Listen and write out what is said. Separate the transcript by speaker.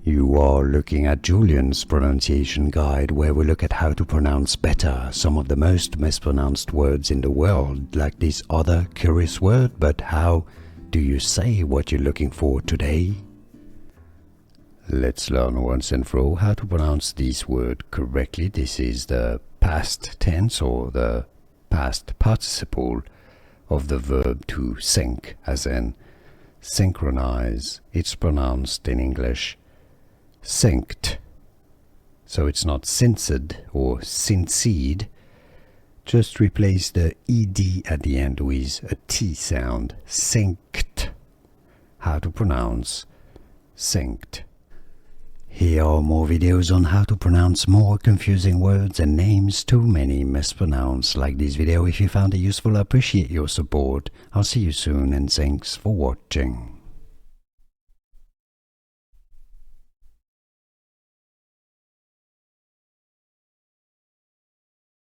Speaker 1: You are looking at Julian's pronunciation guide, where we look at how to pronounce better some of the most mispronounced words in the world, like this other curious word. But how do you say what you're looking for today? Let's learn once and for all how to pronounce this word correctly. This is the past tense, or the past participle of the verb to sync, as in synchronize. It's pronounced in English synced. So it's not synced or synced. Just replace the ed at the end with a t sound. Synced. How to pronounce synced. Here are more videos on how to pronounce more confusing words and names too many mispronounced. Like this video if you found it useful. I appreciate your support. I'll see you soon, and thanks for watching.